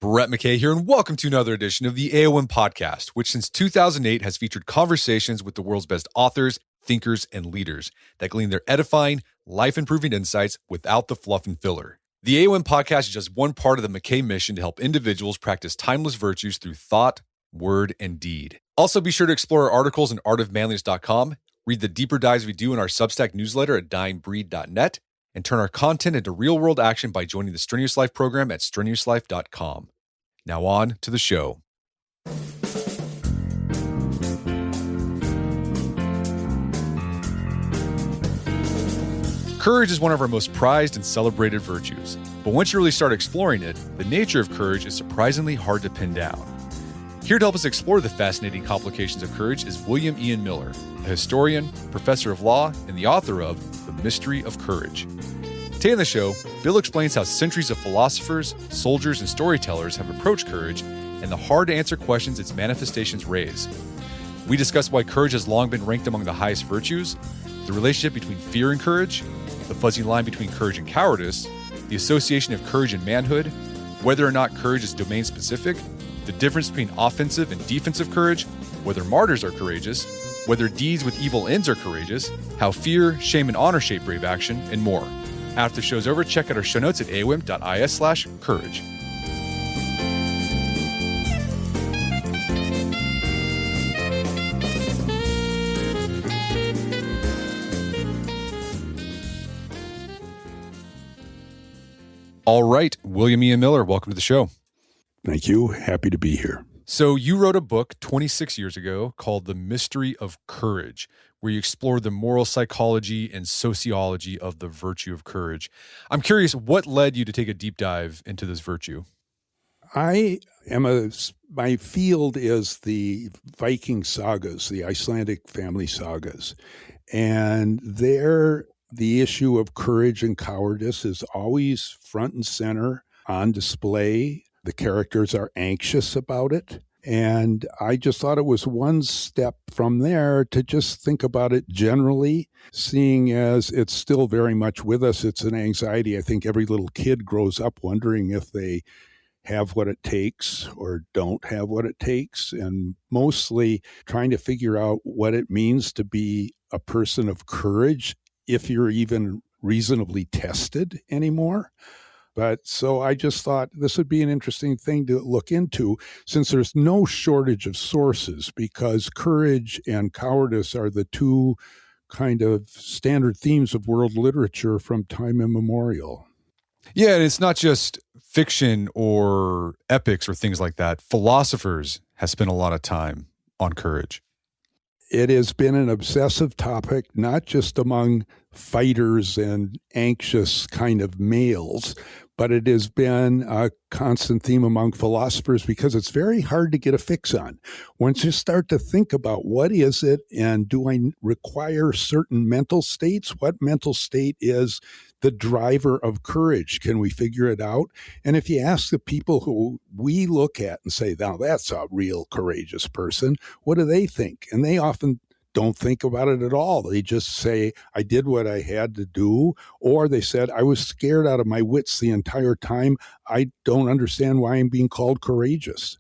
Brett McKay here, and welcome to another edition of the AOM podcast, which since 2008 has featured conversations with the world's best authors, thinkers, and leaders that glean their edifying, life-improving insights without the fluff and filler. The AOM podcast is just one part of the McKay mission to help individuals practice timeless virtues through thought, word, and deed. Also, be sure to explore our articles in artofmanliness.com, read the deeper dives we do in our Substack newsletter at dyingbreed.net, and turn our content into real-world action by joining the Strenuous Life program at strenuouslife.com. Now on to the show. Courage is one of our most prized and celebrated virtues, but once you really start exploring it, the nature of courage is surprisingly hard to pin down. Here to help us explore the fascinating complications of courage is William Ian Miller, a historian, professor of law, and the author of The Mystery of Courage. Today on the show, Bill explains how centuries of philosophers, soldiers, and storytellers have approached courage and the hard-to-answer questions its manifestations raise. We discuss why courage has long been ranked among the highest virtues, the relationship between fear and courage, the fuzzy line between courage and cowardice, the association of courage and manhood, whether or not courage is domain-specific, the difference between offensive and defensive courage, whether martyrs are courageous, whether deeds with evil ends are courageous, how fear, shame, and honor shape brave action, and more. After the show's over, check out our show notes at aom.is/courage. All right, William Ian Miller, welcome to the show. Thank you. Happy to be here. So you wrote a book 26 years ago called The Mystery of Courage, where you explored the moral psychology and sociology of the virtue of courage. I'm curious, what led you to take a deep dive into this virtue? My field is the Viking sagas, the Icelandic family sagas. And there, the issue of courage and cowardice is always front and center on display. The characters are anxious about it. And I just thought it was one step from there to just think about it generally, seeing as it's still very much with us. It's an anxiety. I think every little kid grows up wondering if they have what it takes or don't have what it takes, and mostly trying to figure out what it means to be a person of courage, if you're even reasonably tested anymore. But so I just thought this would be an interesting thing to look into, since there's no shortage of sources, because courage and cowardice are the two kind of standard themes of world literature from time immemorial. Yeah, and it's not just fiction or epics or things like that. Philosophers have spent a lot of time on courage. It has been an obsessive topic, not just among fighters and anxious kind of males, but it has been a constant theme among philosophers because it's very hard to get a fix on. Once you start to think about what is it and do I require certain mental states, what mental state is the driver of courage? Can we figure it out? And if you ask the people who we look at and say, now that's a real courageous person, what do they think? And they often don't think about it at all. They just say, I did what I had to do. Or they said, I was scared out of my wits the entire time. I don't understand why I'm being called courageous.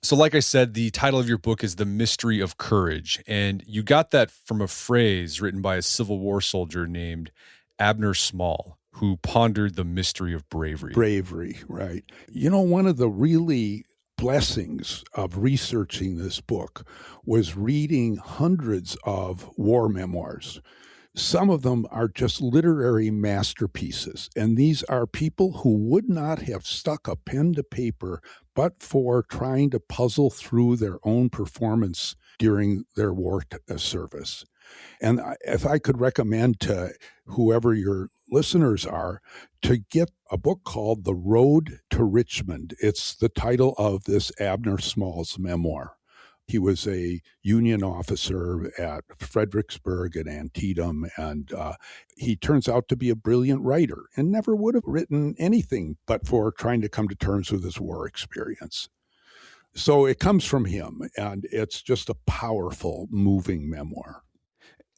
So like I said, the title of your book is The Mystery of Courage. And you got that from a phrase written by a Civil War soldier named Abner Small, who pondered the mystery of bravery. Bravery, right. You know, one of the really blessings of researching this book was reading hundreds of war memoirs. Some of them are just literary masterpieces, and these are people who would not have stuck a pen to paper but for trying to puzzle through their own performance during their war service. And if I could recommend to whoever your listeners are to get a book called The Road to Richmond. It's the title of this Abner Small's memoir. He was a Union officer at Fredericksburg and Antietam, and he turns out to be a brilliant writer and never would have written anything but for trying to come to terms with his war experience. So it comes from him, and it's just a powerful, moving memoir.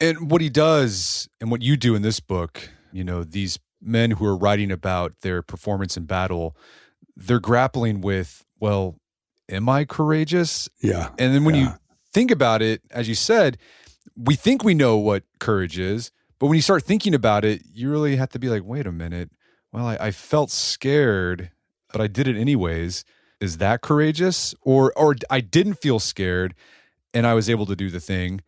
And what he does and what you do in this book, you know, these men who are writing about their performance in battle, they're grappling with, well, am I courageous? Yeah. And then when you think about it, as you said, we think we know what courage is, but when you start thinking about it, you really have to be like, wait a minute. Well, I felt scared, but I did it anyways. Is that courageous? Or I didn't feel scared and I was able to do the thing.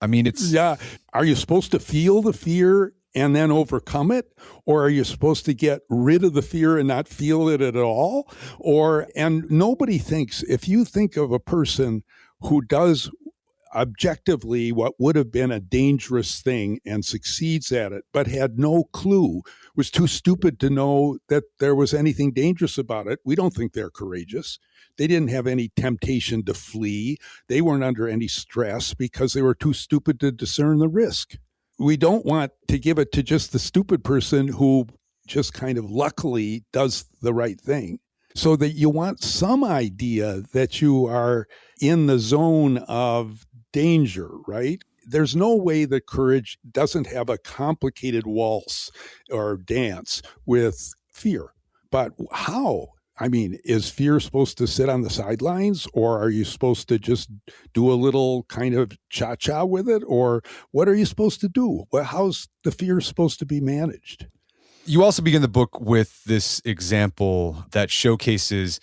I mean, it's... Yeah. Are you supposed to feel the fear and then overcome it? Or are you supposed to get rid of the fear and not feel it at all? And nobody thinks, if you think of a person who does objectively what would have been a dangerous thing and succeeds at it, but had no clue, was too stupid to know that there was anything dangerous about it, we don't think they're courageous. They didn't have any temptation to flee. They weren't under any stress because they were too stupid to discern the risk. We don't want to give it to just the stupid person who just kind of luckily does the right thing. So that you want some idea that you are in the zone of danger, right? There's no way that courage doesn't have a complicated waltz or dance with fear. But how? I mean, is fear supposed to sit on the sidelines, or are you supposed to just do a little kind of cha-cha with it? Or what are you supposed to do? Well, how's the fear supposed to be managed? You also begin the book with this example that showcases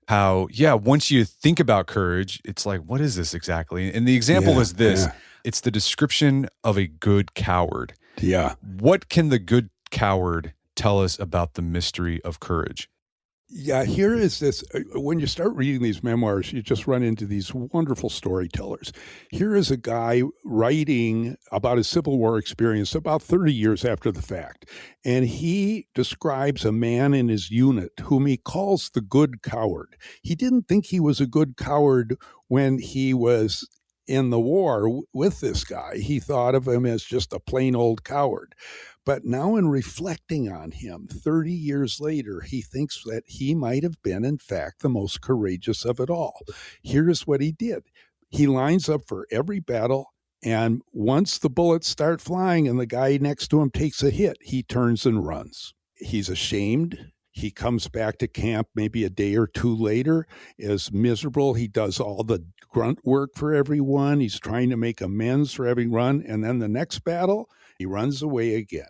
how, once you think about courage, it's like, what is this exactly? And the example is this. It's the description of a good coward. Yeah. What can the good coward tell us about the mystery of courage? Yeah, here is this. When you start reading these memoirs, you just run into these wonderful storytellers. Here is a guy writing about his Civil War experience about 30 years after the fact. And he describes a man in his unit whom he calls the good coward. He didn't think he was a good coward when he was in the war with this guy. He thought of him as just a plain old coward. But now in reflecting on him 30 years later, he thinks that he might have been, in fact, the most courageous of it all. Here's what he did. He lines up for every battle, and once the bullets start flying and the guy next to him takes a hit, he turns and runs. He's ashamed. He comes back to camp maybe a day or two later, is miserable. He does all the grunt work for everyone. He's trying to make amends for everyone. And then the next battle, he runs away again.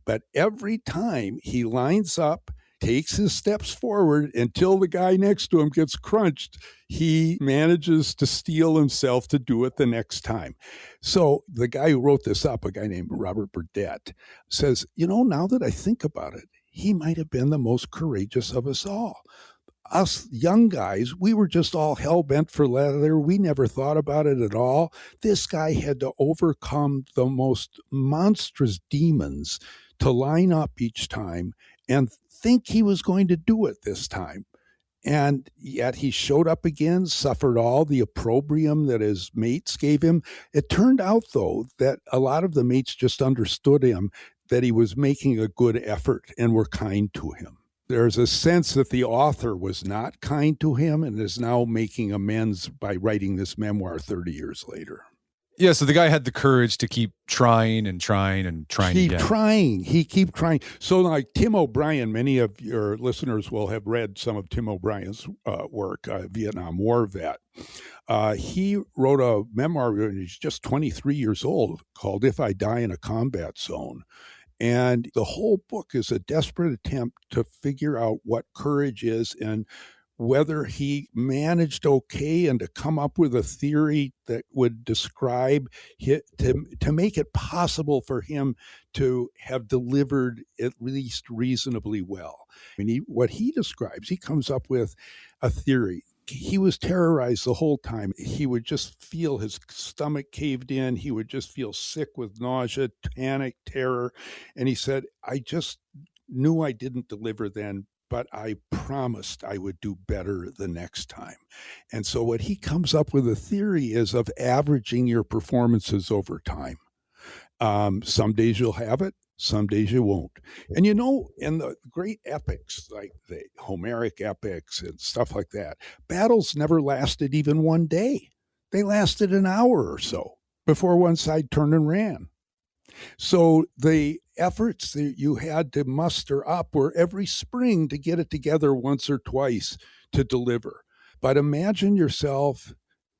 But every time he lines up, takes his steps forward until the guy next to him gets crunched, he manages to steel himself to do it the next time. So the guy who wrote this up, a guy named Robert Burdett, says, now that I think about it, he might have been the most courageous of us all. Us young guys, we were just all hell-bent for leather. We never thought about it at all. This guy had to overcome the most monstrous demons to line up each time and think he was going to do it this time. And yet he showed up again, suffered all the opprobrium that his mates gave him. It turned out, though, that a lot of the mates just understood him, that he was making a good effort and were kind to him. There's a sense that the author was not kind to him and is now making amends by writing this memoir 30 years later. Yeah, so the guy had the courage to keep trying and trying and trying again. He keep trying. So like Tim O'Brien, many of your listeners will have read some of Tim O'Brien's work, Vietnam War vet. He wrote a memoir when he's just 23 years old called If I Die in a Combat Zone. And the whole book is a desperate attempt to figure out what courage is and whether he managed okay and to come up with a theory that would describe to make it possible for him to have delivered at least reasonably well. I mean, what he describes, he comes up with a theory. He was terrorized the whole time. He would just feel his stomach caved in. He would just feel sick with nausea, panic, terror. And he said, I just knew I didn't deliver then, but I promised I would do better the next time. And so what he comes up with a theory is of averaging your performances over time. Some days you'll have it. Some days you won't. And in the great epics, like the Homeric epics and stuff like that, battles never lasted even one day. They lasted an hour or so before one side turned and ran. So the efforts that you had to muster up were every spring to get it together once or twice to deliver. But imagine yourself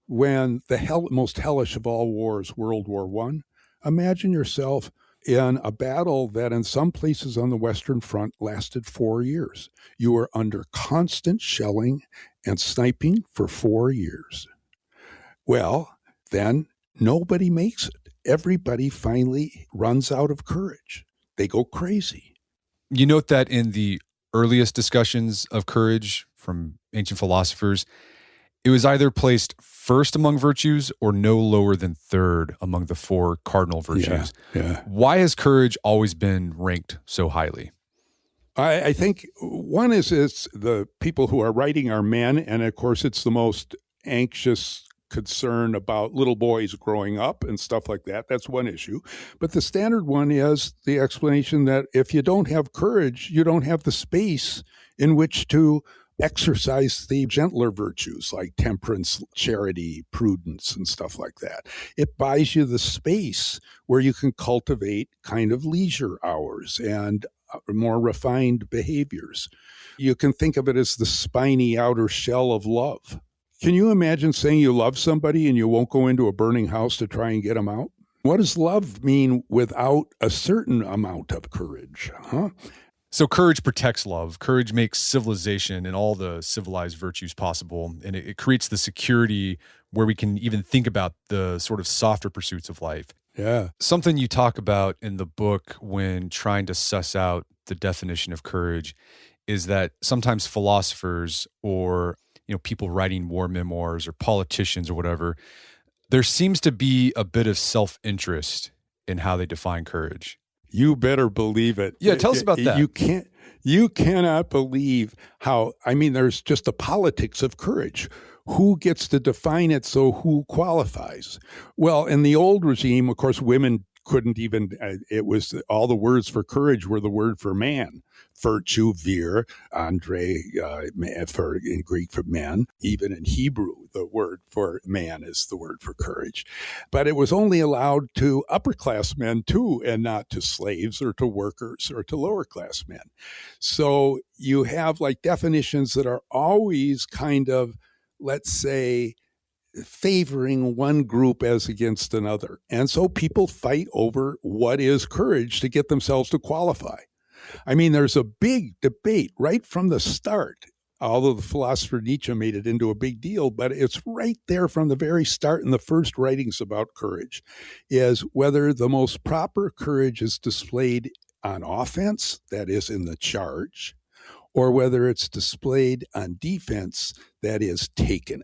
when the most hellish of all wars, World War One. Imagine yourself in a battle that in some places on the Western Front lasted 4 years. You were under constant shelling and sniping for 4 years. Well, then nobody makes it. Everybody finally runs out of courage. They go crazy. You note that in the earliest discussions of courage from ancient philosophers, it was either placed first among virtues or no lower than third among the four cardinal virtues. Yeah. Why has courage always been ranked so highly? I think one is the people who are writing are men, and of course it's the most anxious concern about little boys growing up and stuff like that. That's one issue. But the standard one is the explanation that if you don't have courage, you don't have the space in which to exercise the gentler virtues like temperance, charity, prudence, and stuff like that. It buys you the space where you can cultivate kind of leisure hours and more refined behaviors. You can think of it as the spiny outer shell of love. Can you imagine saying you love somebody and you won't go into a burning house to try and get them out? What does love mean without a certain amount of courage? So courage protects love. Courage makes civilization and all the civilized virtues possible. And it creates the security where we can even think about the sort of softer pursuits of life. Yeah. Something you talk about in the book when trying to suss out the definition of courage is that sometimes philosophers or people writing war memoirs or politicians or whatever, there seems to be a bit of self-interest in how they define courage. You better believe it. Yeah, tell us about that. You cannot believe how, there's just the politics of courage. Who gets to define it, so who qualifies? Well, in the old regime, of course, women couldn't even, it was all the words for courage were the word for man. Virtue, vir, andre, in Greek for men. Even in Hebrew, the word for man is the word for courage. But it was only allowed to upper class men too, and not to slaves or to workers or to lower class men. So you have like definitions that are always kind of, let's say, favoring one group as against another. And so people fight over what is courage to get themselves to qualify. There's a big debate right from the start, although the philosopher Nietzsche made it into a big deal, but it's right there from the very start in the first writings about courage, is whether the most proper courage is displayed on offense, that is in the charge, or whether it's displayed on defense, that is taking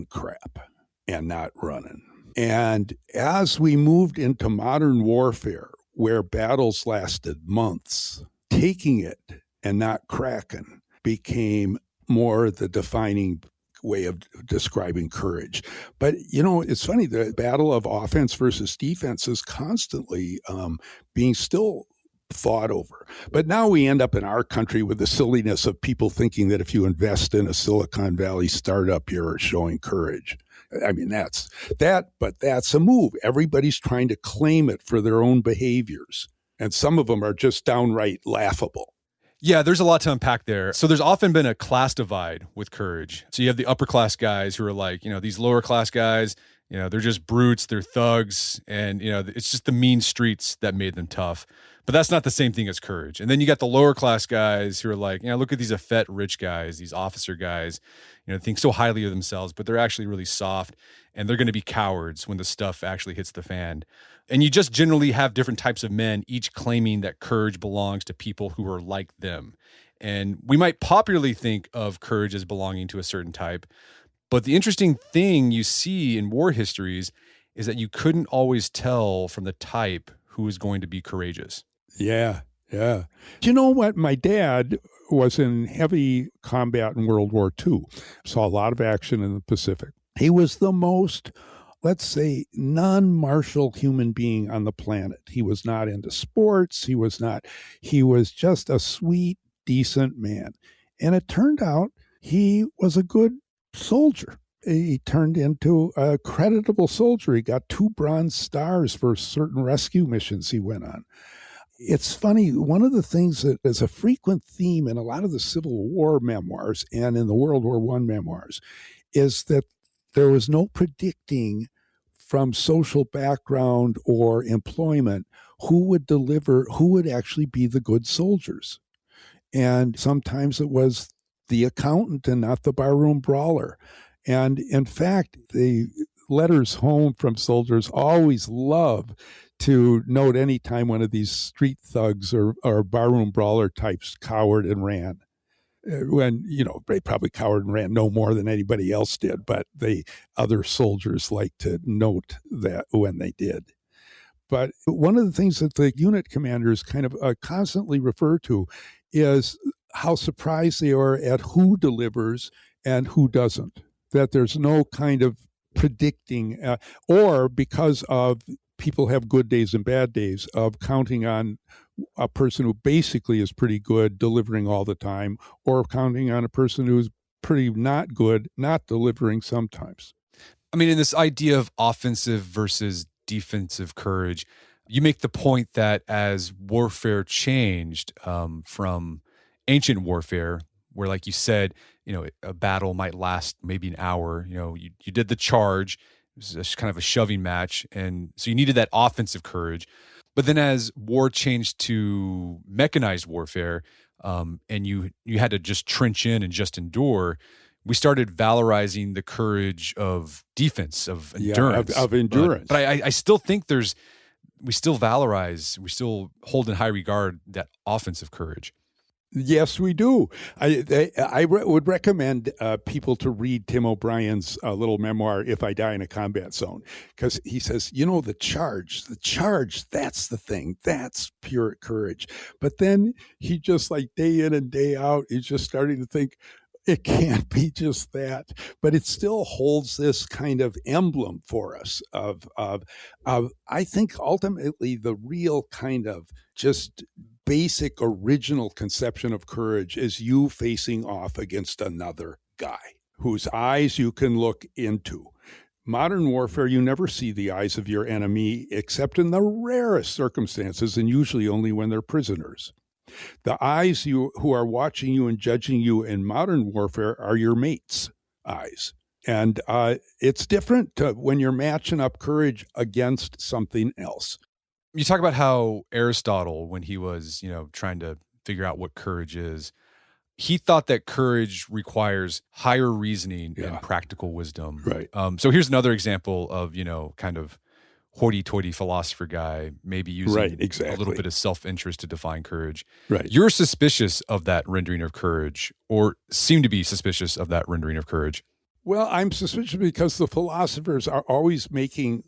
crap and not running. And as we moved into modern warfare, where battles lasted months, taking it and not cracking became more the defining way of describing courage. But, it's funny, the battle of offense versus defense is constantly being still thought over. But now we end up in our country with the silliness of people thinking that if you invest in a Silicon Valley startup, you're showing courage. That's a move. Everybody's trying to claim it for their own behaviors. And some of them are just downright laughable. Yeah, there's a lot to unpack there. So there's often been a class divide with courage. So you have the upper class guys who are like, these lower class guys, they're just brutes, they're thugs, and, it's just the mean streets that made them tough. But that's not the same thing as courage. And then you got the lower class guys who are like, look at these effete rich guys, these officer guys, think so highly of themselves, but they're actually really soft, and they're going to be cowards when the stuff actually hits the fan. And you just generally have different types of men, each claiming that courage belongs to people who are like them. And we might popularly think of courage as belonging to a certain type. But the interesting thing you see in war histories is that you couldn't always tell from the type who was going to be courageous. Yeah. You know what? My dad was in heavy combat in World War II, saw a lot of action in the Pacific. He was the most, let's say, non-martial human being on the planet. He was not into sports. He was just a sweet, decent man. And it turned out he was a good soldier. he turned into a creditable soldier. He got 2 Bronze Stars for certain rescue missions he went on. It's funny, one of the things that is a frequent theme in a lot of the Civil War memoirs and in the World War I memoirs is that there was no predicting from social background or employment who would actually be the good soldiers. And sometimes it was the accountant and not the barroom brawler. And in fact, the letters home from soldiers always love to note any time one of these street thugs or barroom brawler types cowered and ran. When, they probably cowered and ran no more than anybody else did, but the other soldiers like to note that when they did. But one of the things that the unit commanders kind of constantly refer to is how surprised they are at who delivers and who doesn't, that there's no kind of predicting, or because of people have good days and bad days, of counting on a person who basically is pretty good delivering all the time, or counting on a person who's pretty not good not delivering sometimes. I mean, in this idea of offensive versus defensive courage, you make the point that as warfare changed from ancient warfare, where, like you said, a battle might last maybe an hour. You did the charge. It was kind of a shoving match. And so you needed that offensive courage. But then as war changed to mechanized warfare, and you had to just trench in and just endure, we started valorizing the courage of defense, of endurance. Of endurance. But I still think we still hold in high regard that offensive courage. Yes, we do. I would recommend people to read Tim O'Brien's little memoir, If I Die in a Combat Zone, because he says, the charge, that's the thing. That's pure courage. But then he just, like, day in and day out, he's just starting to think, it can't be just that, but it still holds this kind of emblem for us of I think ultimately the real kind of just basic original conception of courage is you facing off against another guy whose eyes you can look into. Modern warfare, you never see the eyes of your enemy except in the rarest circumstances, and usually only when they're prisoners. The eyes who are watching you and judging you in modern warfare are your mate's eyes. And it's different when you're matching up courage against something else. You talk about how Aristotle, when he was, trying to figure out what courage is, he thought that courage requires higher reasoning and practical wisdom. Right. So here's another example of, kind of hoity-toity philosopher guy, maybe using a little bit of self-interest to define courage. Right. You're suspicious of that rendering of courage, or seem to be suspicious of that rendering of courage. Well, I'm suspicious because the philosophers are always making,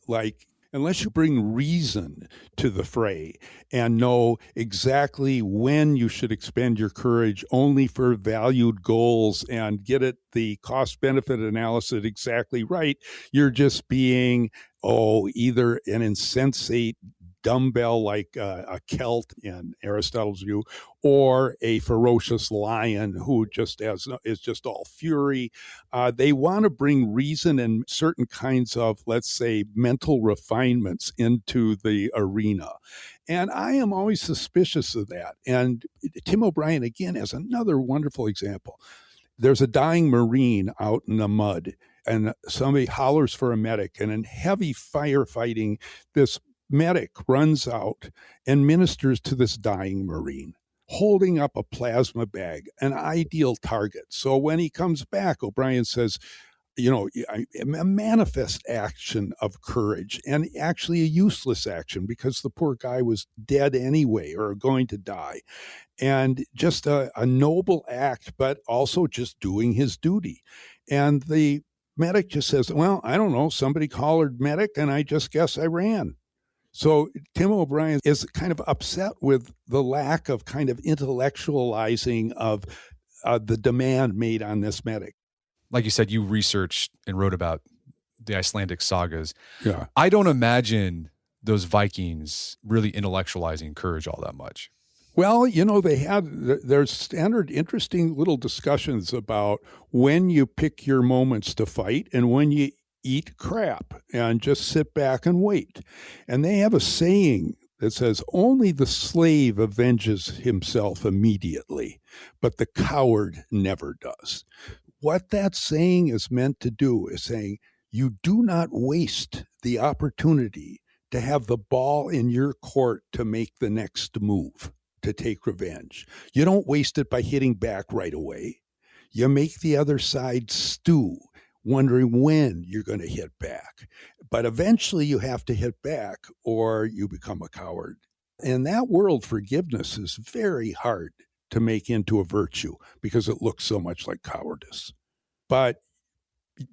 unless you bring reason to the fray and know exactly when you should expend your courage only for valued goals and get it the cost-benefit analysis exactly right, you're just being, either an insensate dumbbell like a Celt in Aristotle's view, or a ferocious lion who is just all fury. They want to bring reason and certain kinds of, let's say, mental refinements into the arena. And I am always suspicious of that. And Tim O'Brien, again, has another wonderful example. There's a dying Marine out in the mud, and somebody hollers for a medic, and in heavy firefighting, this medic runs out and ministers to this dying Marine, holding up a plasma bag, an ideal target. So when he comes back, O'Brien says, a manifest action of courage, and actually a useless action because the poor guy was dead anyway or going to die. And just a noble act, but also just doing his duty. And the medic just says, well, I don't know, somebody hollered medic and I just guess I ran. So Tim O'Brien is kind of upset with the lack of kind of intellectualizing of the demand made on this medic. Like you said, you researched and wrote about the Icelandic sagas. Yeah. I don't imagine those Vikings really intellectualizing courage all that much. Well, there's standard interesting little discussions about when you pick your moments to fight and when you eat crap and just sit back and wait. And they have a saying that says, only the slave avenges himself immediately, but the coward never does. What that saying is meant to do is saying, you do not waste the opportunity to have the ball in your court to make the next move, to take revenge. You don't waste it by hitting back right away. You make the other side stew, wondering when you're going to hit back. But eventually you have to hit back or you become a coward. In that world, forgiveness is very hard to make into a virtue because it looks so much like cowardice. But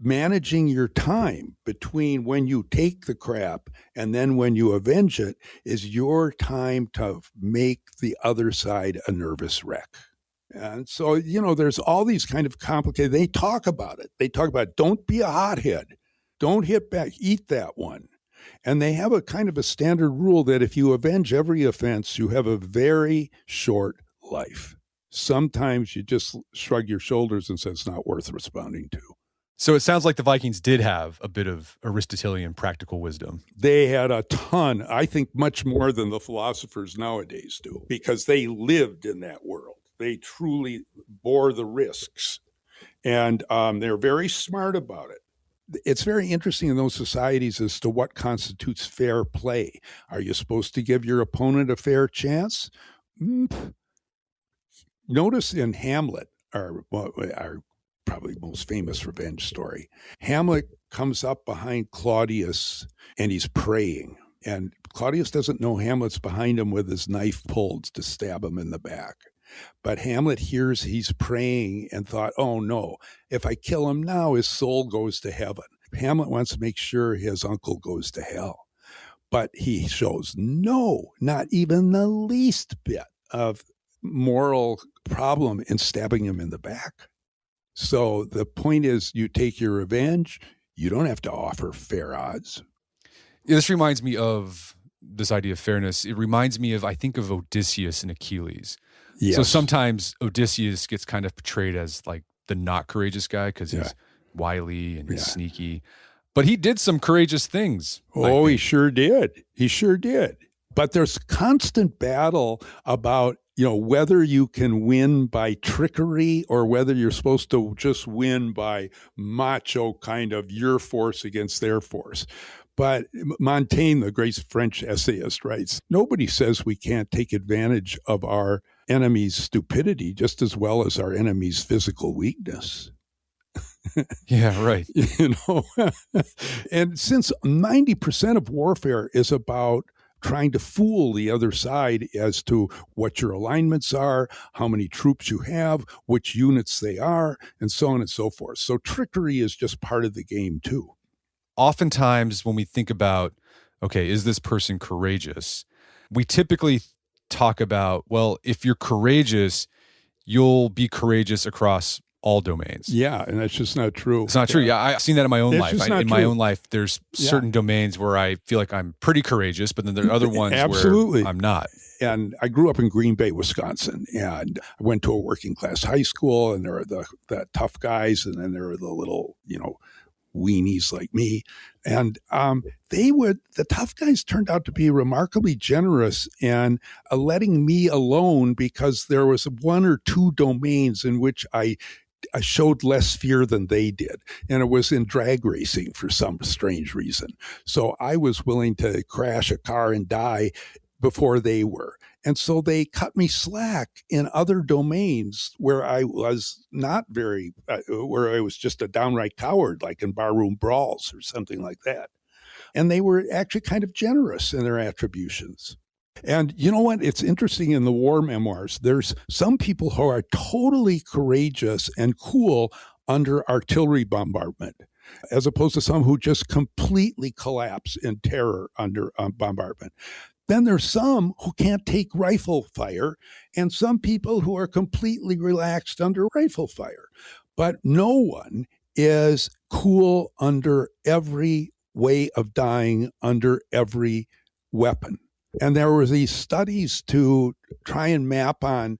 managing your time between when you take the crap and then when you avenge it is your time to make the other side a nervous wreck. And so, there's all these kind of complicated, they talk about it. They talk about, don't be a hothead. Don't hit back, eat that one. And they have a kind of a standard rule that if you avenge every offense, you have a very short life. Sometimes you just shrug your shoulders and say it's not worth responding to. So it sounds like the Vikings did have a bit of Aristotelian practical wisdom. They had a ton, I think much more than the philosophers nowadays do, because they lived in that world. They truly bore the risks. And they're very smart about it. It's very interesting in those societies as to what constitutes fair play. Are you supposed to give your opponent a fair chance? Notice in Hamlet, our probably most famous revenge story, Hamlet comes up behind Claudius and he's praying. And Claudius doesn't know Hamlet's behind him with his knife pulled to stab him in the back. But Hamlet hears he's praying and thought, oh no, if I kill him now, his soul goes to heaven. Hamlet wants to make sure his uncle goes to hell. But he shows not even the least bit of moral problem in stabbing him in the back. So the point is, you take your revenge, you don't have to offer fair odds. Yeah, this reminds me of this idea of fairness. It reminds me of, I think of Odysseus and Achilles. Yes. So sometimes Odysseus gets kind of portrayed as like the not courageous guy because he's wily and he's sneaky. But he did some courageous things. Oh, he sure did. He sure did. But there's constant battle about, whether you can win by trickery or whether you're supposed to just win by macho kind of your force against their force. But Montaigne, the great French essayist, writes, nobody says we can't take advantage of our enemy's stupidity just as well as our enemy's physical weakness. Yeah, right. And since 90% of warfare is about trying to fool the other side as to what your alignments are, how many troops you have, which units they are, and so on and so forth. So trickery is just part of the game too. Oftentimes when we think about, okay, is this person courageous? We typically talk about, well, if you're courageous, you'll be courageous across all domains. Yeah, and that's just not true. It's not true. Yeah, I've seen that in my own life. In my own life, there's certain domains where I feel like I'm pretty courageous, but then there are other ones where I'm not. And I grew up in Green Bay, Wisconsin, and I went to a working class high school, and there are the tough guys, and then there are the little, weenies like me. And the tough guys turned out to be remarkably generous and letting me alone because there was one or two domains in which I showed less fear than they did. And it was in drag racing for some strange reason. So I was willing to crash a car and die before they were. And so they cut me slack in other domains where I was not very, where I was just a downright coward, like in barroom brawls or something like that. And they were actually kind of generous in their attributions. And you know what? It's interesting in the war memoirs. There's some people who are totally courageous and cool under artillery bombardment, as opposed to some who just completely collapse in terror under bombardment. Then there's some who can't take rifle fire and some people who are completely relaxed under rifle fire. But no one is cool under every way of dying, under every weapon. And there were these studies to try and map on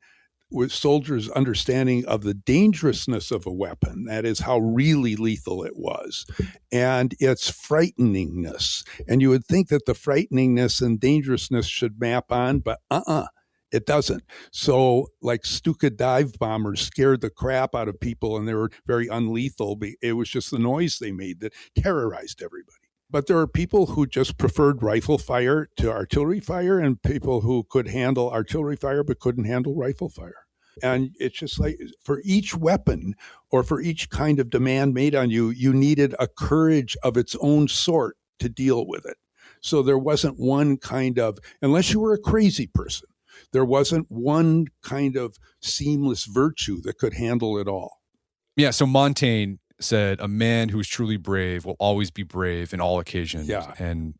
with soldiers' understanding of the dangerousness of a weapon, that is, how really lethal it was, and its frighteningness. And you would think that the frighteningness and dangerousness should map on, but it doesn't. So, like Stuka dive bombers scared the crap out of people, and they were very unlethal. It was just the noise they made that terrorized everybody. But there are people who just preferred rifle fire to artillery fire, and people who could handle artillery fire but couldn't handle rifle fire. And it's just like for each weapon or for each kind of demand made on you, you needed a courage of its own sort to deal with it. So there wasn't one kind of, unless you were a crazy person, there wasn't one kind of seamless virtue that could handle it all. Yeah, so Montaigne said, a man who is truly brave will always be brave in all occasions. Yeah. And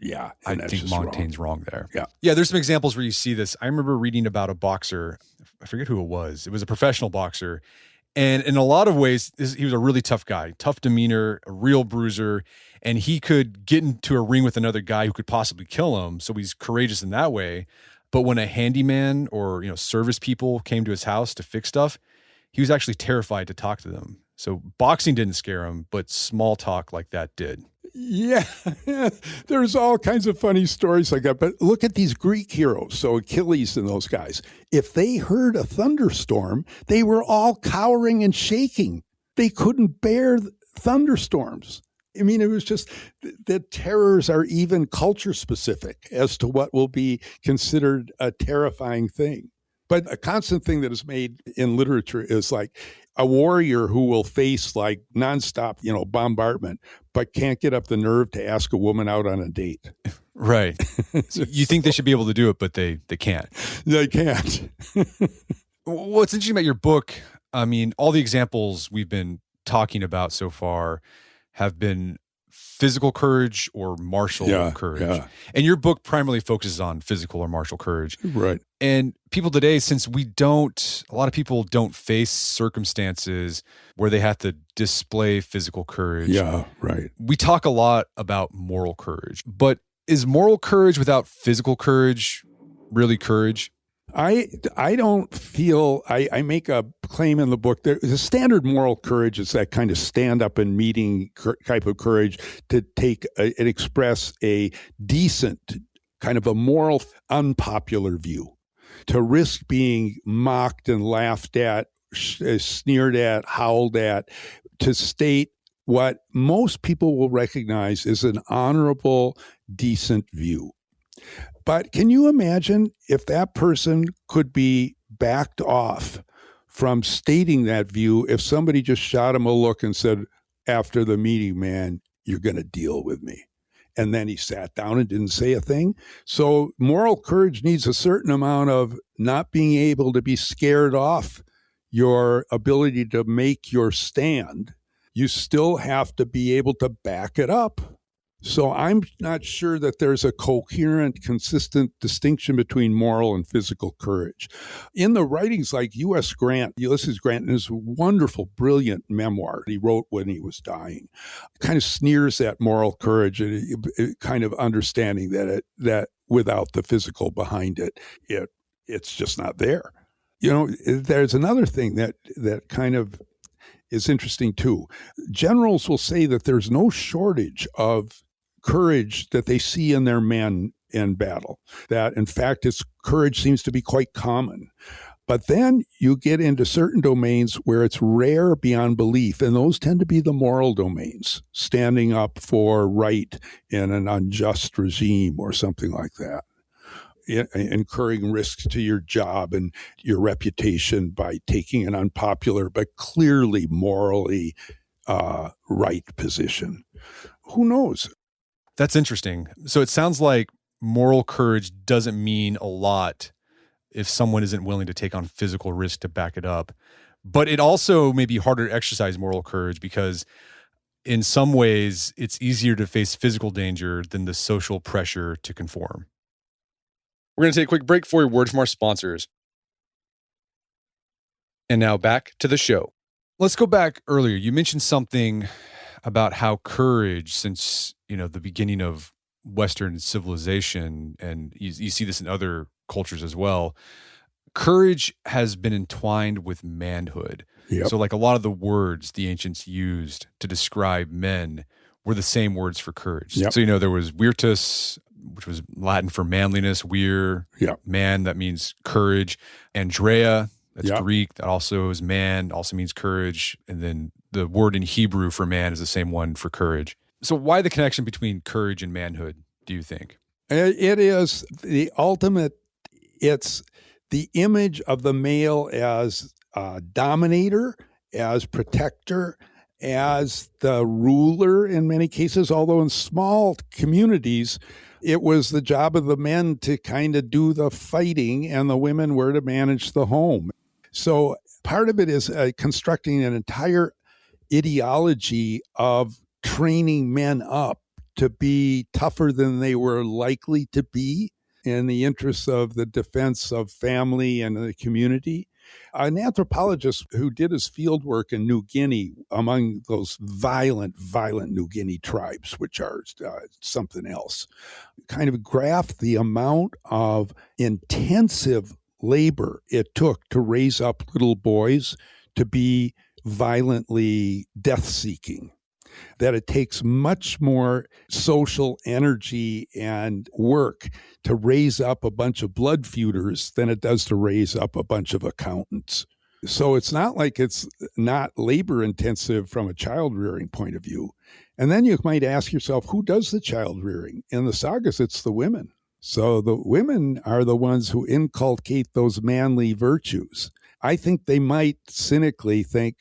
I think Montaigne's wrong there. Yeah. Yeah, there's some examples where you see this. I remember reading about a boxer. I forget who it was. It was a professional boxer. And in a lot of ways, he was a really tough guy, tough demeanor, a real bruiser. And he could get into a ring with another guy who could possibly kill him. So he's courageous in that way. But when a handyman or service people came to his house to fix stuff, he was actually terrified to talk to them. So boxing didn't scare him, but small talk like that did. Yeah, there's all kinds of funny stories like that. But look at these Greek heroes, so Achilles and those guys. If they heard a thunderstorm, they were all cowering and shaking. They couldn't bear thunderstorms. I mean, it was just that terrors are even culture specific as to what will be considered a terrifying thing. But a constant thing that is made in literature is like a warrior who will face like nonstop, bombardment, but can't get up the nerve to ask a woman out on a date. Right. So you think they should be able to do it, but they can't. They can't. What's interesting about your book, I mean, all the examples we've been talking about so far have been physical courage or martial courage. Yeah. And your book primarily focuses on physical or martial courage. Right. And people today, since a lot of people don't face circumstances where they have to display physical courage. Yeah, right. We talk a lot about moral courage, but is moral courage without physical courage really courage? I don't feel, I make a claim in the book that the standard moral courage is that kind of stand up and meeting type of courage to take and express a decent kind of a moral unpopular view, to risk being mocked and laughed at, sneered at, howled at, to state what most people will recognize is an honorable, decent view. But can you imagine if that person could be backed off from stating that view if somebody just shot him a look and said, after the meeting, man, you're going to deal with me. And then he sat down and didn't say a thing. So moral courage needs a certain amount of not being able to be scared off your ability to make your stand. You still have to be able to back it up. So I'm not sure that there's a coherent, consistent distinction between moral and physical courage. In the writings like Ulysses Grant, in his wonderful, brilliant memoir he wrote when he was dying, kind of sneers at moral courage, and kind of understanding that without the physical behind it, it's just not there. There's another thing that kind of is interesting too. Generals will say that there's no shortage of courage that they see in their men in battle, that in fact its courage seems to be quite common. But then you get into certain domains where it's rare beyond belief, and those tend to be the moral domains, standing up for right in an unjust regime or something like that, incurring risks to your job and your reputation by taking an unpopular but clearly morally right position. Who knows? That's interesting. So it sounds like moral courage doesn't mean a lot if someone isn't willing to take on physical risk to back it up. But it also may be harder to exercise moral courage because in some ways it's easier to face physical danger than the social pressure to conform. We're going to take a quick break for a word from our sponsors. And now back to the show. Let's go back earlier. You mentioned something about how courage, since the beginning of Western civilization, and you see this in other cultures as well, courage has been entwined with manhood. Yep. So like a lot of the words the ancients used to describe men were the same words for courage. Yep. So, there was virtus, which was Latin for manliness, Yep. man, that means courage. Andrea, that's Yep. Greek, that also is man, also means courage. And then the word in Hebrew for man is the same one for courage. So why the connection between courage and manhood, do you think? It is the ultimate, it's the image of the male as a dominator, as protector, as the ruler in many cases, although in small communities, it was the job of the men to kind of do the fighting and the women were to manage the home. So part of it is constructing an entire ideology of training men up to be tougher than they were likely to be in the interests of the defense of family and the community. An anthropologist who did his field work in New Guinea among those violent New Guinea tribes, which are something else, kind of graphed the amount of intensive labor it took to raise up little boys to be violently death-seeking, that it takes much more social energy and work to raise up a bunch of blood feuders than it does to raise up a bunch of accountants. So it's not like it's not labor intensive from a child rearing point of view. And then you might ask yourself, who does the child rearing? In the sagas, it's the women. So the women are the ones who inculcate those manly virtues. I think they might cynically think,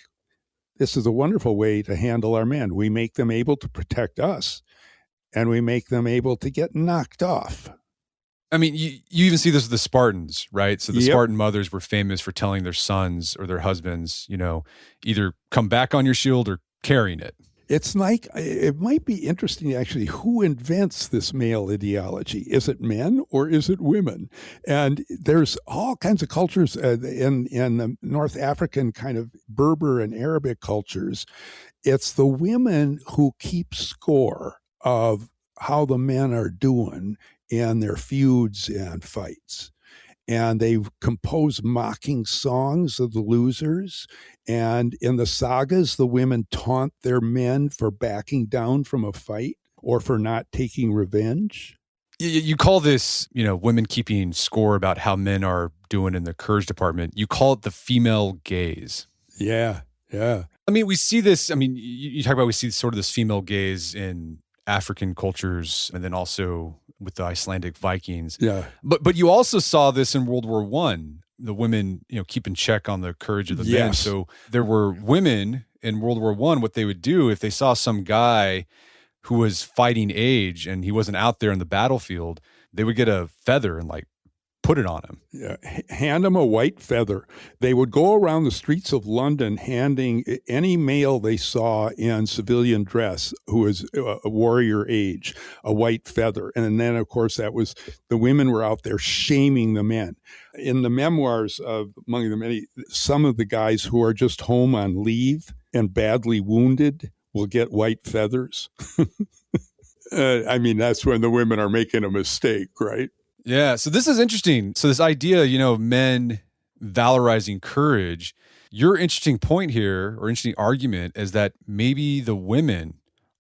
this is a wonderful way to handle our men. We make them able to protect us, and we make them able to get knocked off. I mean, you even see this with the Spartans, right? So the Spartan mothers were famous for telling their sons or their husbands, either come back on your shield or carrying it. It's like, it might be interesting actually, who invents this male ideology? Is it men or is it women? And there's all kinds of cultures in the North African kind of Berber and Arabic cultures. It's the women who keep score of how the men are doing in their feuds and fights. And they compose mocking songs of the losers. And in the sagas, the women taunt their men for backing down from a fight or for not taking revenge. You call this, women keeping score about how men are doing in the courage department. You call it the female gaze. Yeah. I mean, we see this. I mean, you talk about we see sort of this female gaze in African cultures and then also with the Icelandic Vikings. Yeah. But you also saw this in World War I, the women, keep in check on the courage of the men. So there were women in World War I, what they would do if they saw some guy who was fighting age and he wasn't out there in the battlefield, they would get a feather and put it on him. Yeah, hand him a white feather. They would go around the streets of London handing any male they saw in civilian dress who was a warrior age a white feather. And then, of course, that was the women were out there shaming the men. In the memoirs of among the many, some of the guys who are just home on leave and badly wounded will get white feathers. I mean, that's when the women are making a mistake, right? Yeah, so this is interesting. So this idea, men valorizing courage, your interesting point here, or interesting argument, is that maybe the women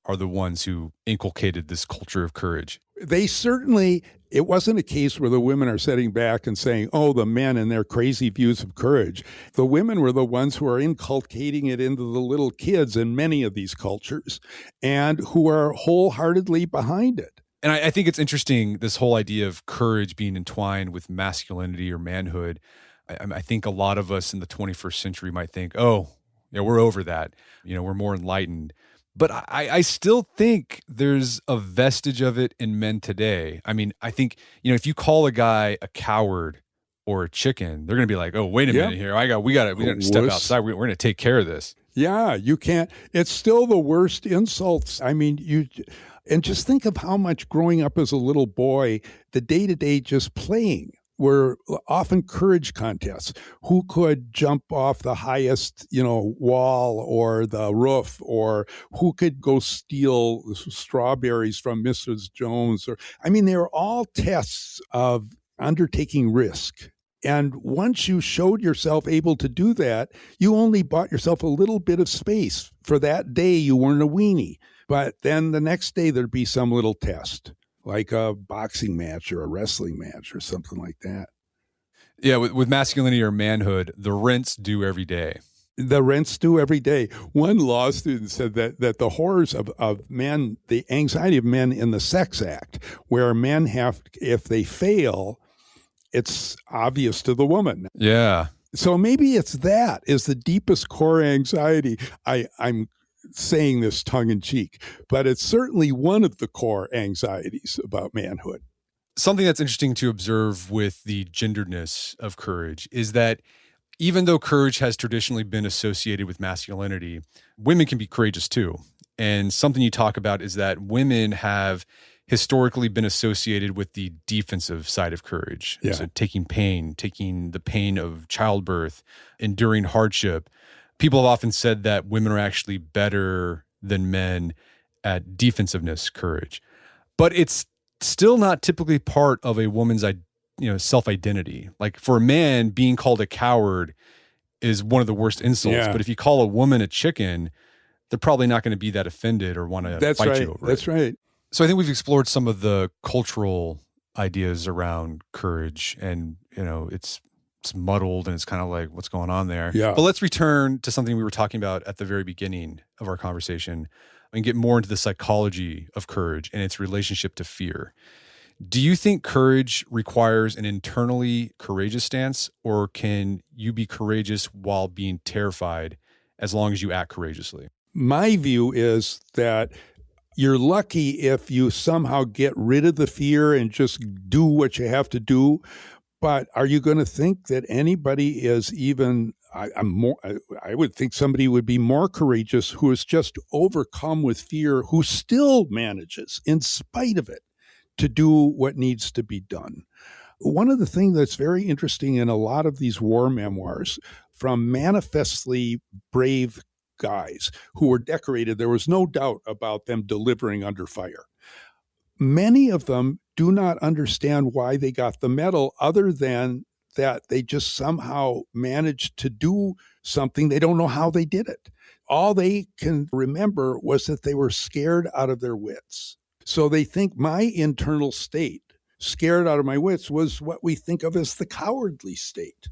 are the ones who inculcated this culture of courage. They certainly, it wasn't a case where the women are sitting back and saying, oh, the men and their crazy views of courage. The women were the ones who are inculcating it into the little kids in many of these cultures and who are wholeheartedly behind it. And I think it's interesting, this whole idea of courage being entwined with masculinity or manhood. I think a lot of us in the 21st century might think, oh, we're over that. We're more enlightened. But I still think there's a vestige of it in men today. I mean, I think, if you call a guy a coward or a chicken, they're going to be like, oh, wait a minute here. We got to step outside. We're going to take care of this. Yeah, you can't. It's still the worst insults. I mean, and just think of how much growing up as a little boy, the day-to-day just playing were often courage contests. Who could jump off the highest, wall or the roof, or who could go steal strawberries from Mrs. Jones? They were all tests of undertaking risk. And once you showed yourself able to do that, you only bought yourself a little bit of space. For that day, you weren't a weenie. But then the next day, there'd be some little test, like a boxing match or a wrestling match or something like that. Yeah, with masculinity or manhood, the rent's due every day. The rent's due every day. One law student said that the horrors of men, the anxiety of men in the sex act, where men have, if they fail, it's obvious to the woman. Yeah. So maybe it's that is the deepest core anxiety. I'm saying this tongue in cheek, but it's certainly one of the core anxieties about manhood. Something that's interesting to observe with the genderedness of courage is that even though courage has traditionally been associated with masculinity, women can be courageous too. And something you talk about is that women have historically been associated with the defensive side of courage. Yeah. So taking the pain of childbirth, enduring hardship. People have often said that women are actually better than men at defensiveness courage. But it's still not typically part of a woman's self-identity. Like for a man, being called a coward is one of the worst insults. Yeah. But if you call a woman a chicken, they're probably not going to be that offended or want to fight you over it. That's right. So I think we've explored some of the cultural ideas around courage, and it's muddled and it's kind of like, what's going on there? Yeah. But let's return to something we were talking about at the very beginning of our conversation and get more into the psychology of courage and its relationship to fear. Do you think courage requires an internally courageous stance, or can you be courageous while being terrified as long as you act courageously? My view is that you're lucky if you somehow get rid of the fear and just do what you have to do. But are you going to think that anybody is even, I would think somebody would be more courageous who is just overcome with fear, who still manages, in spite of it, to do what needs to be done. One of the things that's very interesting in a lot of these war memoirs from manifestly brave guys who were decorated, there was no doubt about them delivering under fire. Many of them do not understand why they got the medal, other than that they just somehow managed to do something. They don't know how they did it. All they can remember was that they were scared out of their wits. So they think my internal state, scared out of my wits, was what we think of as the cowardly state.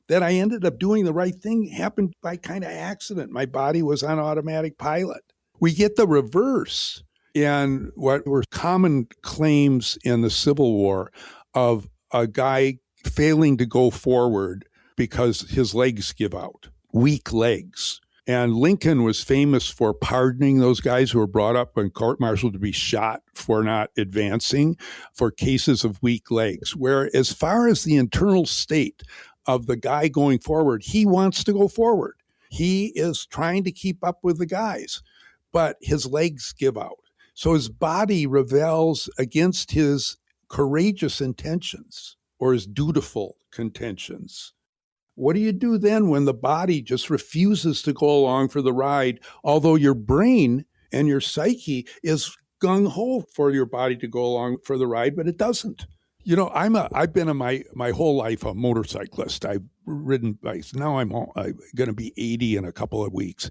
That I ended up doing the right thing happened by kind of accident. My body was on automatic pilot. We get the reverse in what were common claims in the Civil War of a guy failing to go forward because his legs give out, weak legs. And Lincoln was famous for pardoning those guys who were brought up and court-martialed to be shot for not advancing for cases of weak legs, where as far as the internal state of the guy going forward, he wants to go forward. He is trying to keep up with the guys, but his legs give out. So his body rebels against his courageous intentions or his dutiful contentions. What do you do then when the body just refuses to go along for the ride, although your brain and your psyche is gung-ho for your body to go along for the ride, but it doesn't? I've been in my whole life a motorcyclist. I've ridden bikes. Now I'm going to be 80 in a couple of weeks.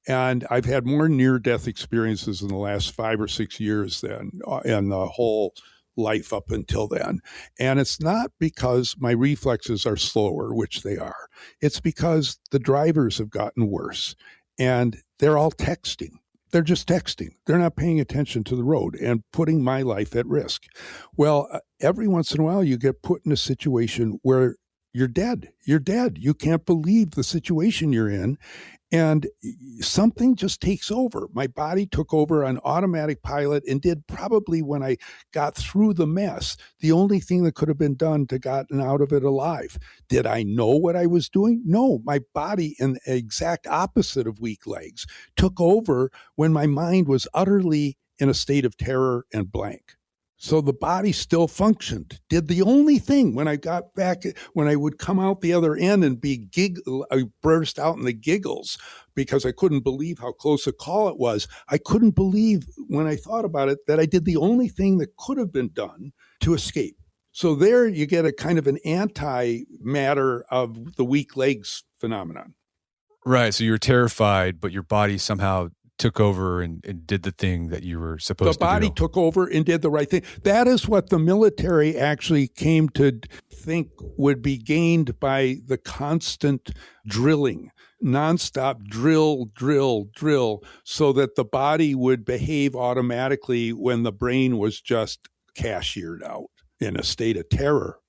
And I've had more near-death experiences in the last 5 or 6 years than in the whole life up until then. And it's not because my reflexes are slower, which they are. It's because the drivers have gotten worse and they're all texting. They're just texting. They're not paying attention to the road and putting my life at risk. Well, every once in a while you get put in a situation where you're dead. You're dead. You can't believe the situation you're in. And something just takes over. My body took over on automatic pilot and did probably, when I got through the mess, the only thing that could have been done to gotten out of it alive. Did I know what I was doing? No, my body, in the exact opposite of weak legs, took over when my mind was utterly in a state of terror and blank. So the body still functioned, did the only thing. When I got back, when I would come out the other end and I burst out in the giggles because I couldn't believe how close a call it was. I couldn't believe when I thought about it that I did the only thing that could have been done to escape. So there you get a kind of an anti-matter of the weak legs phenomenon. Right. So you were terrified, but your body somehow took over and did the thing that you were supposed to do. The body took over and did the right thing. That is what the military actually came to think would be gained by the constant drilling, nonstop drill, so that the body would behave automatically when the brain was just cashiered out in a state of terror.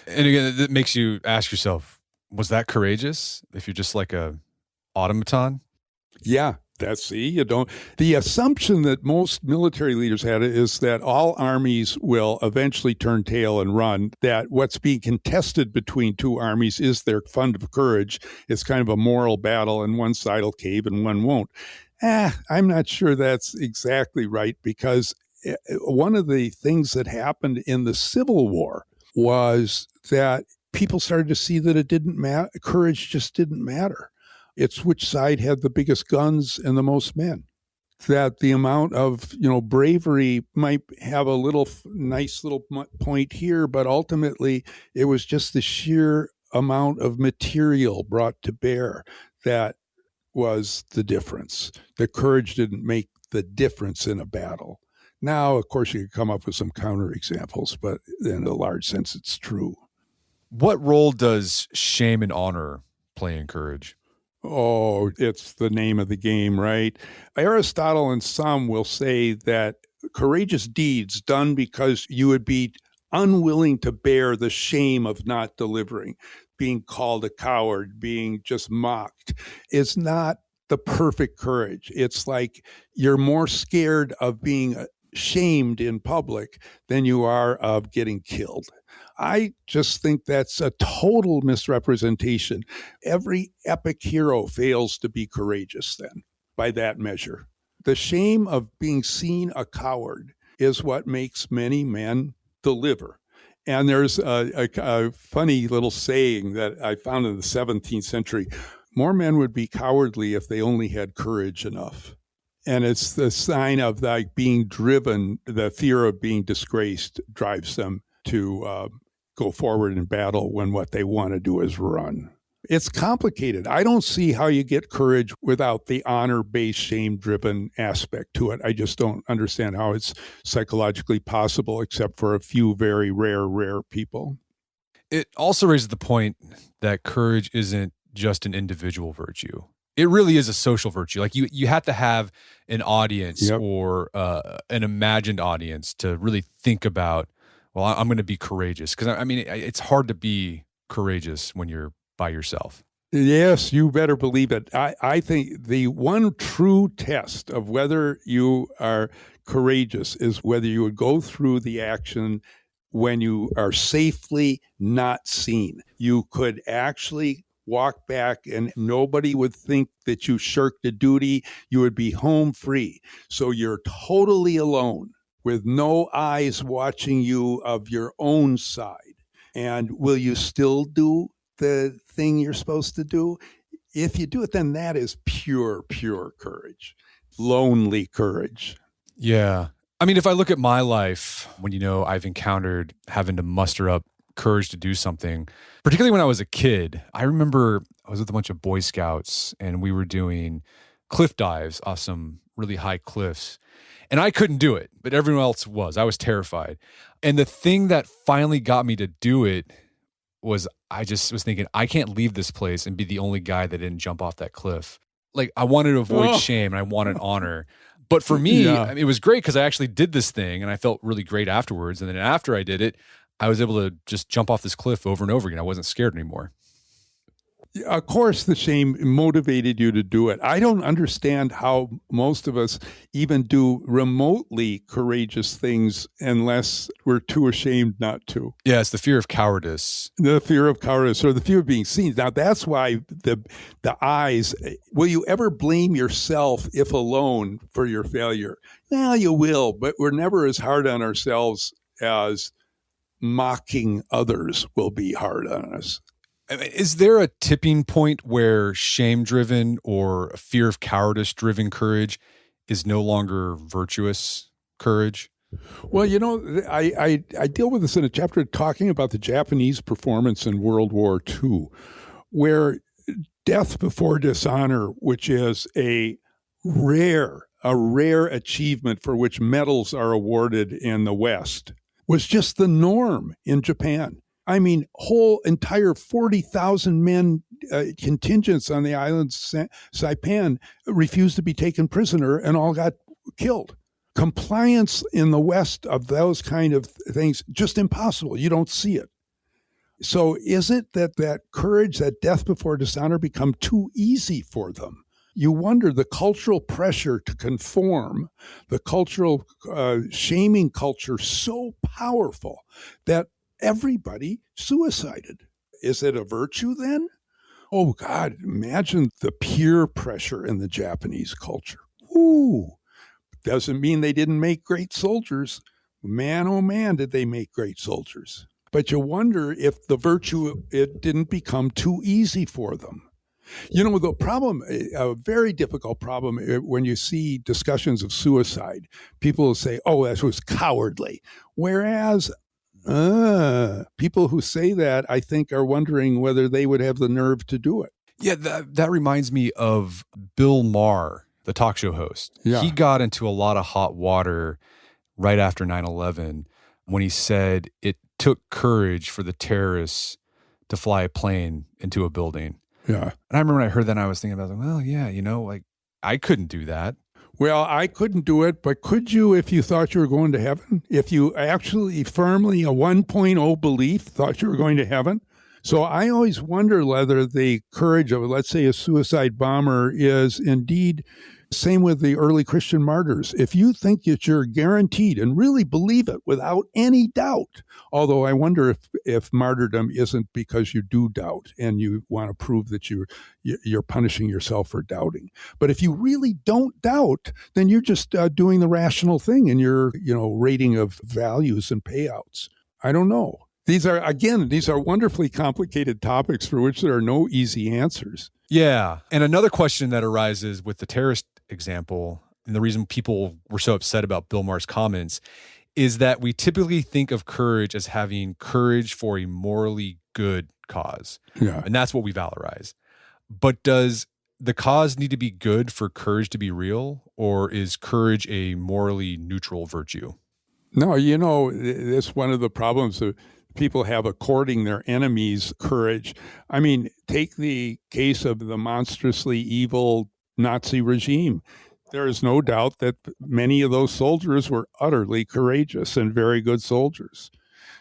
And again, that makes you ask yourself, was that courageous if you're just like a automaton? Yeah. The assumption that most military leaders had is that all armies will eventually turn tail and run, that what's being contested between two armies is their fund of courage. It's kind of a moral battle, and one side will cave and one won't. I'm not sure that's exactly right, because one of the things that happened in the Civil War was that people started to see that it didn't matter. Courage just didn't matter. It's which side had the biggest guns and the most men. That the amount of, bravery might have a nice little point here, but ultimately it was just the sheer amount of material brought to bear that was the difference. The courage didn't make the difference in a battle. Now, of course, you could come up with some counterexamples, but in a large sense, it's true. What role does shame and honor play in courage? Oh, it's the name of the game, right? Aristotle and some will say that courageous deeds done because you would be unwilling to bear the shame of not delivering, being called a coward, being just mocked, is not the perfect courage. It's like you're more scared of being shamed in public than you are of getting killed. I just think that's a total misrepresentation. Every epic hero fails to be courageous then, by that measure. The shame of being seen a coward is what makes many men deliver. And there's a funny little saying that I found in the 17th century. More men would be cowardly if they only had courage enough. And it's the sign of like being driven, the fear of being disgraced drives them to go forward in battle when what they want to do is run. It's complicated. I don't see how you get courage without the honor-based, shame-driven aspect to it. I just don't understand how it's psychologically possible, except for a few very rare people. It also raises the point that courage isn't just an individual virtue. It really is a social virtue. Like you have to have an audience or an imagined audience to really think about, well, I'm going to be courageous. Because, I mean, it's hard to be courageous when you're by yourself. Yes, you better believe it. I think the one true test of whether you are courageous is whether you would go through the action when you are safely not seen. You could actually walk back and nobody would think that you shirked a duty. You would be home free. So you're totally alone with no eyes watching you of your own side. And will you still do the thing you're supposed to do? If you do it, then that is pure courage, lonely courage. Yeah. I mean, if I look at my life, when, I've encountered having to muster up courage to do something, particularly when I was a kid, I remember I was with a bunch of Boy Scouts and we were doing cliff dives off some really high cliffs. And I couldn't do it, but everyone else was. I was terrified. And the thing that finally got me to do it was I just was thinking, I can't leave this place and be the only guy that didn't jump off that cliff. Like, I wanted to avoid shame and I wanted honor. But for me, it was great because I actually did this thing and I felt really great afterwards. And then after I did it, I was able to just jump off this cliff over and over again. I wasn't scared anymore. Of course, the shame motivated you to do it. I don't understand how most of us even do remotely courageous things unless we're too ashamed not to. Yeah, it's the fear of cowardice. The fear of cowardice or the fear of being seen. Now, that's why the eyes, will you ever blame yourself, if alone, for your failure? Well, you will, but we're never as hard on ourselves as mocking others will be hard on us. Is there a tipping point where shame-driven or fear of cowardice-driven courage is no longer virtuous courage? Well, I deal with this in a chapter talking about the Japanese performance in World War II, where death before dishonor, which is a rare achievement for which medals are awarded in the West, was just the norm in Japan. I mean, whole entire 40,000 men contingents on the island Saipan refused to be taken prisoner and all got killed. Compliance in the West of those kind of things, just impossible. You don't see it. So is it that courage, that death before dishonor become too easy for them? You wonder the cultural pressure to conform, the cultural shaming culture so powerful that everybody suicided. Is it a virtue then? Oh God, imagine the peer pressure in the Japanese culture. Ooh, doesn't mean they didn't make great soldiers. Man, oh man, did they make great soldiers. But you wonder if the virtue, it didn't become too easy for them. The problem, a very difficult problem when you see discussions of suicide, people will say, oh, that was cowardly. Whereas people who say that, I think, are wondering whether they would have the nerve to do it. Yeah, that reminds me of Bill Maher, the talk show host. Yeah. He got into a lot of hot water right after 9/11 when he said it took courage for the terrorists to fly a plane into a building. Yeah. And I remember when I heard that, I was thinking about, well, yeah, I couldn't do that. Well, I couldn't do it, but could you if you thought you were going to heaven? If you actually firmly, a 1.0 belief, thought you were going to heaven? So I always wonder whether the courage of, let's say, a suicide bomber is indeed, same with the early Christian martyrs. If you think that you're guaranteed and really believe it without any doubt, although I wonder if martyrdom isn't because you do doubt and you want to prove that you're punishing yourself for doubting. But if you really don't doubt, then you're just doing the rational thing in your rating of values and payouts. I don't know. These are wonderfully complicated topics for which there are no easy answers. Yeah. And another question that arises with the terrorist example, and the reason people were so upset about Bill Maher's comments, is that we typically think of courage as having courage for a morally good cause. Yeah. And that's what we valorize. But does the cause need to be good for courage to be real, or is courage a morally neutral virtue? No, that's one of the problems that people have of courting their enemies' courage. I mean, take the case of the monstrously evil Nazi regime. There is no doubt that many of those soldiers were utterly courageous and very good soldiers.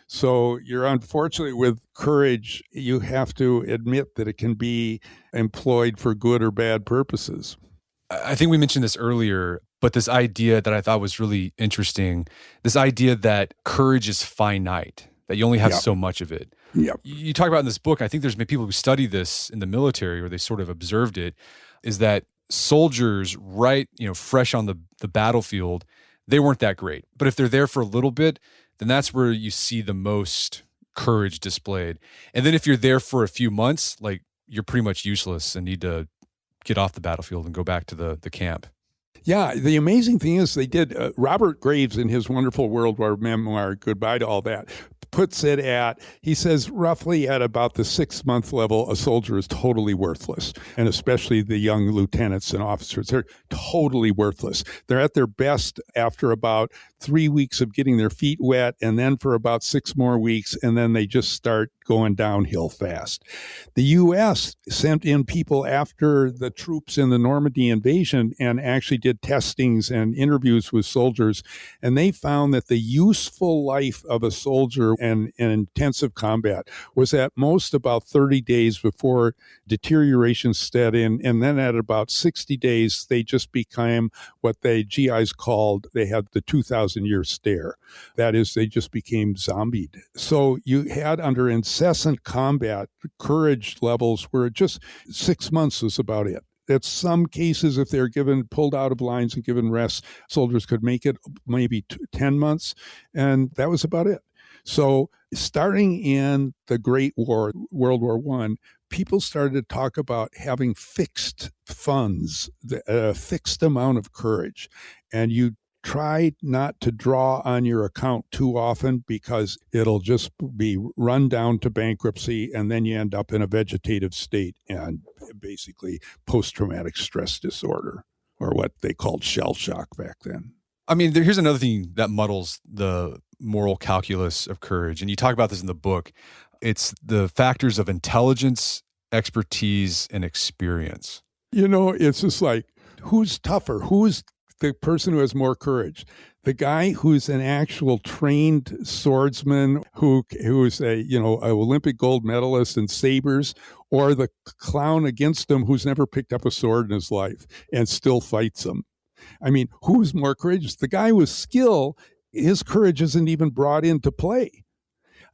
So unfortunately, with courage, you have to admit that it can be employed for good or bad purposes. I think we mentioned this earlier, but this idea that I thought was really interesting, this idea that courage is finite, that you only have so much of it. Yep. You talk about in this book, I think there's been people who study this in the military, or they sort of observed it, is that soldiers, fresh on the battlefield, they weren't that great. But if they're there for a little bit, then that's where you see the most courage displayed. And then if you're there for a few months, you're pretty much useless and need to get off the battlefield and go back to the camp. Yeah, the amazing thing is they did, Robert Graves in his wonderful World War memoir, Goodbye to All That, puts it he says roughly at about the 6-month level, a soldier is totally worthless. And especially the young lieutenants and officers, they're totally worthless. They're at their best after about 3 weeks of getting their feet wet, and then for about 6 more weeks, and then they just start going downhill fast. The U.S. sent in people after the troops in the Normandy invasion and actually did testings and interviews with soldiers, and they found that the useful life of a soldier soldier and intensive combat was at most about 30 days before deterioration set in. And then at about 60 days, they just became what the GIs called, they had the 2,000-year stare. That is, they just became zombied. So you had under incessant combat, courage levels were just 6 months was about it. In some cases, if they're pulled out of lines and given rest, soldiers could make it maybe 10 months, and that was about it. So starting in the Great War, World War I, people started to talk about having fixed funds, a fixed amount of courage, and you try not to draw on your account too often because it'll just be run down to bankruptcy, and then you end up in a vegetative state and basically post-traumatic stress disorder, or what they called shell shock back then. I mean, here's another thing that muddles the moral calculus of courage, and you talk about this in the book. It's the factors of intelligence, expertise, and experience. It's just like, who's tougher? Who's the person who has more courage? The guy who's an actual trained swordsman who is a Olympic gold medalist in sabers, or the clown against him who's never picked up a sword in his life and still fights him? I mean, who's more courageous? The guy with skill, his courage isn't even brought into play.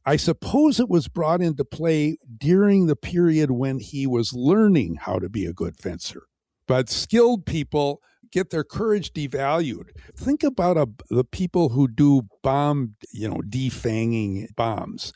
I suppose it was brought into play during the period when he was learning how to be a good fencer. But skilled people get their courage devalued. Think about the people who do defanging bombs.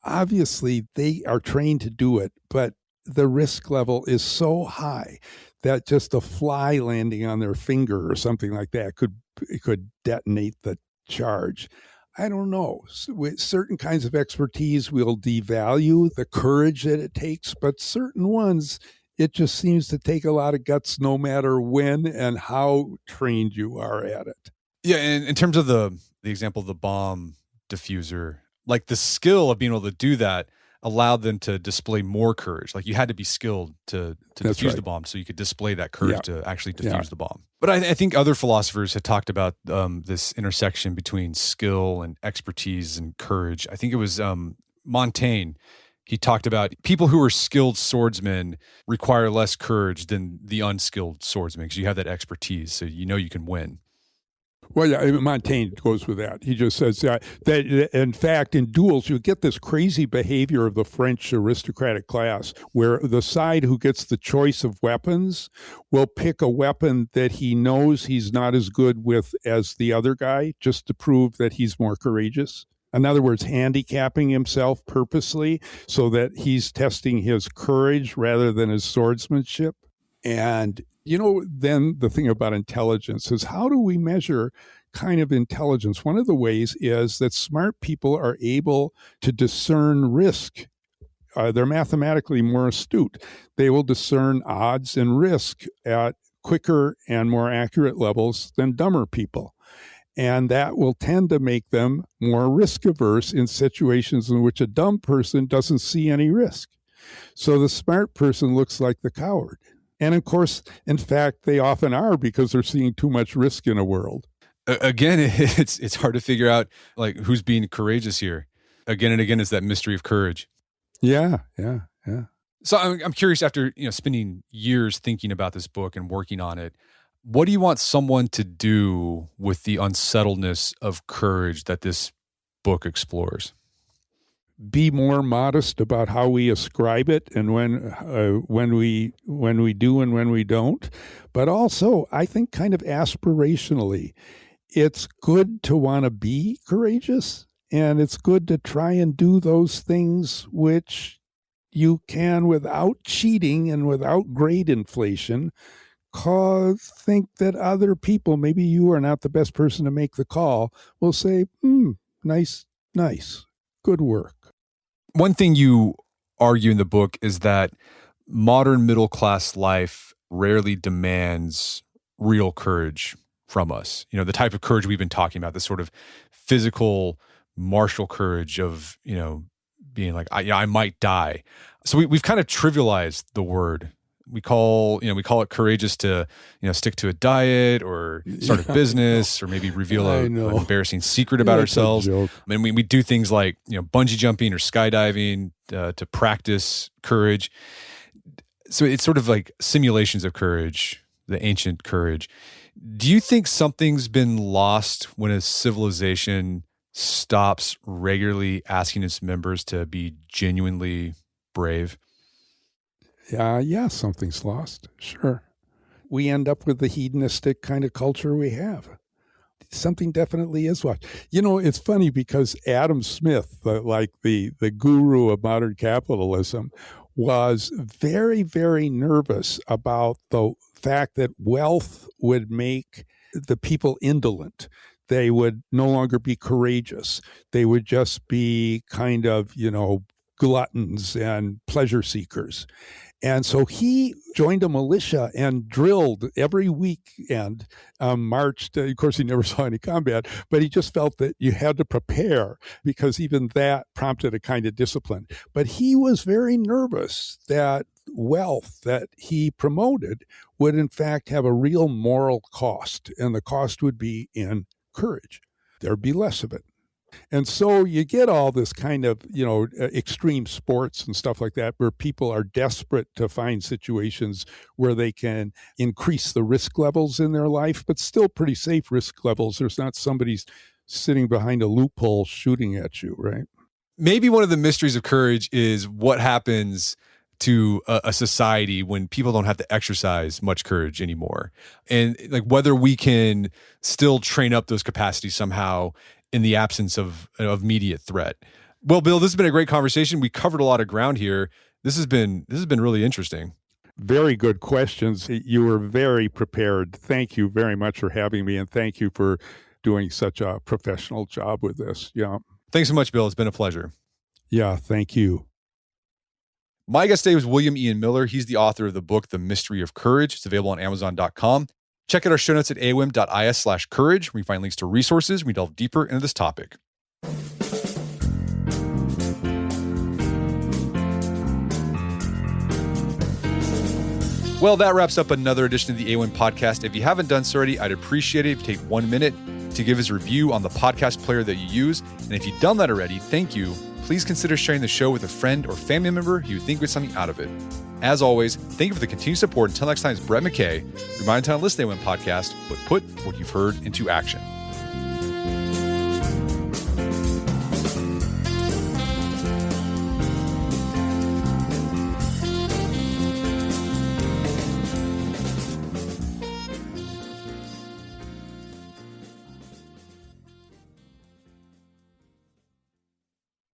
Obviously, they are trained to do it, but the risk level is so high that just a fly landing on their finger or something like that could detonate the charge. I don't know. With certain kinds of expertise will devalue the courage that it takes, but certain ones, it just seems to take a lot of guts no matter when and how trained you are at it. Yeah, and in terms of the example of the bomb diffuser, like the skill of being able to do that allowed them to display more courage. Like you had to be skilled to defuse the bomb, so you could display that courage to actually defuse the bomb. But I think other philosophers had talked about this intersection between skill and expertise and courage. I think it was Montaigne. He talked about people who are skilled swordsmen require less courage than the unskilled swordsman because you have that expertise, so you know you can win. Well, yeah, Montaigne goes with that. He just says that in fact, in duels, you get this crazy behavior of the French aristocratic class where the side who gets the choice of weapons will pick a weapon that he knows he's not as good with as the other guy just to prove that he's more courageous. In other words, handicapping himself purposely so that he's testing his courage rather than his swordsmanship. And then the thing about intelligence is, how do we measure kind of intelligence? One of the ways is that smart people are able to discern risk. They're mathematically more astute. They will discern odds and risk at quicker and more accurate levels than dumber people. And that will tend to make them more risk averse in situations in which a dumb person doesn't see any risk. So the smart person looks like the coward. And of course, in fact, they often are because they're seeing too much risk in a world. Again, it's hard to figure out like who's being courageous here. Again and again, it's that mystery of courage. Yeah. So I'm curious, after spending years thinking about this book and working on it, what do you want someone to do with the unsettledness of courage that this book explores? Be more modest about how we ascribe it and when we do and when we don't. But also, I think kind of aspirationally, it's good to want to be courageous, and it's good to try and do those things which you can without cheating and without grade inflation, think that other people, maybe you are not the best person to make the call, will say, nice, good work. One thing you argue in the book is that modern middle-class life rarely demands real courage from us. The type of courage we've been talking about, this sort of physical, martial courage of, being like, I might die. So we've kind of trivialized the word we call it courageous to, stick to a diet or start a business or maybe reveal an embarrassing secret about ourselves. I mean, we do things like, bungee jumping or skydiving to practice courage. So it's sort of like simulations of courage, the ancient courage. Do you think something's been lost when a civilization stops regularly asking its members to be genuinely brave? Yeah, something's lost. Sure. We end up with the hedonistic kind of culture we have. Something definitely is lost. It's funny because Adam Smith, the guru of modern capitalism, was very, very nervous about the fact that wealth would make the people indolent. They would no longer be courageous. They would just be kind of, gluttons and pleasure seekers. And so he joined a militia and drilled every weekend, marched. Of course, he never saw any combat, but he just felt that you had to prepare because even that prompted a kind of discipline. But he was very nervous that wealth that he promoted would in fact have a real moral cost, and the cost would be in courage. There'd be less of it. And so you get all this kind of, extreme sports and stuff like that, where people are desperate to find situations where they can increase the risk levels in their life, but still pretty safe risk levels. There's not somebody sitting behind a loophole shooting at you, right? Maybe one of the mysteries of courage is what happens to a society when people don't have to exercise much courage anymore. And like whether we can still train up those capacities somehow in the absence of immediate threat. Well, Bill, this has been a great conversation. We covered a lot of ground here. This has been really interesting. Very good questions. You were very prepared. Thank you very much for having me, and thank you for doing such a professional job with this. Yeah. Thanks so much, Bill. It's been a pleasure. Yeah, thank you. My guest today was William Ian Miller. He's the author of the book, The Mystery of Courage. It's available on Amazon.com. Check out our show notes at awim.is/courage, where you find links to resources. We delve deeper into this topic. Well, that wraps up another edition of the AWIM podcast. If you haven't done so already, I'd appreciate it if you take 1 minute to give us a review on the podcast player that you use. And if you've done that already, thank you. Please consider sharing the show with a friend or family member you think would get something out of it. As always, thank you for the continued support. Until next time, it's Brett McKay, reminding you to listen to the AWIM podcast, but put what you've heard into action.